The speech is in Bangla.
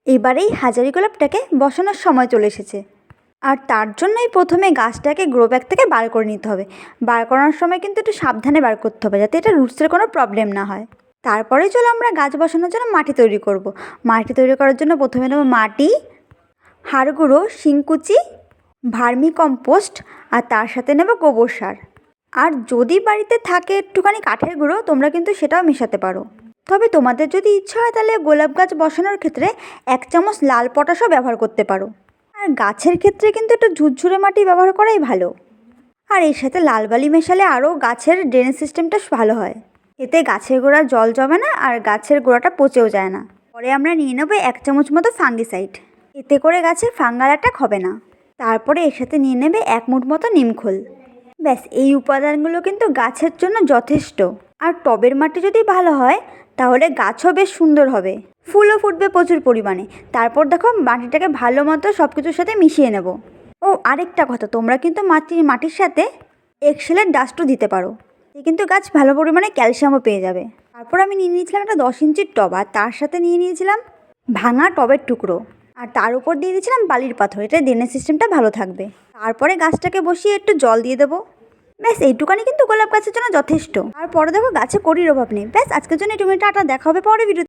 এবারে এই হাজারি গোলাপটাকে বসানোর সময় চলে এসেছে। আর তার জন্যই প্রথমে গাছটাকে গ্রো ব্যাগ থেকে বার করে নিতে হবে। বার করানোর সময় কিন্তু একটু সাবধানে বার করতে হবে, যাতে এটা রুটসের কোনো প্রবলেম না হয়। তারপরে চলো আমরা গাছ বসানোর জন্য মাটি তৈরি করব। মাটি তৈরি করার জন্য প্রথমে নেব মাটি, হাড় গুঁড়ো, শিংকুচি, ভার্মি কম্পোস্ট, আর তার সাথে নেব গোবর সার। আর যদি বাড়িতে থাকে একটুখানি কাঠের গুঁড়ো, তোমরা কিন্তু সেটাও মেশাতে পারো। তবে তোমাদের যদি ইচ্ছা হয় তাহলে গোলাপ গাছ বসানোর ক্ষেত্রে 1 চামচ লাল পটাশও ব্যবহার করতে পারো। আর গাছের ক্ষেত্রে কিন্তু একটু ঝুরঝুরে মাটি ব্যবহার করাই ভালো। আর এর সাথে লাল বালি মেশালে আরও গাছের ড্রেনেজ সিস্টেমটা ভালো হয়। এতে গাছের গোড়া জল জমে না আর গাছের গোড়াটা পচেও যায় না। পরে আমরা নিয়ে নেব 1 চামচ মতো ফাঙ্গিসাইড। এতে করে গাছের ফাঙ্গাল অ্যাটাক হবে না। তারপরে এর সাথে নিয়ে নেবে 1 মুঠ মতো নিমখোল। ব্যাস, এই উপাদানগুলো কিন্তু গাছের জন্য যথেষ্ট। আর টবের মাটি যদি ভালো হয় তাহলে গাছও বেশ সুন্দর হবে, ফুলও ফুটবে প্রচুর পরিমাণে। তারপর দেখো মাটিটাকে ভালো মতো সব কিছুর সাথে মিশিয়ে নেব। ও আরেকটা কথা, তোমরা কিন্তু মাটির সাথে এক্সেলের ডাস্টও দিতে পারো, কিন্তু গাছ ভালো পরিমাণে ক্যালসিয়ামও পেয়ে যাবে। তারপর আমি নিয়ে নিয়েছিলাম একটা 10 ইঞ্চির টব, আর তার সাথে নিয়ে নিয়েছিলাম ভাঙা টবের টুকরো, আর তার উপর দিয়ে দিয়েছিলাম বালির পাথর। এটা ড্রেনেজ সিস্টেমটা ভালো থাকবে। তারপরে গাছটাকে বসিয়ে একটু জল দিয়ে দেবো। ব্যাস, এইটুকানি কিন্তু গোলাপ গাছের জন্য যথেষ্ট। তারপরে দেখো গাছে কড়ির অভাব নেই। ব্যাস, আজকের জন্য একটু টাটা, দেখা হবে পরে ভিডিও।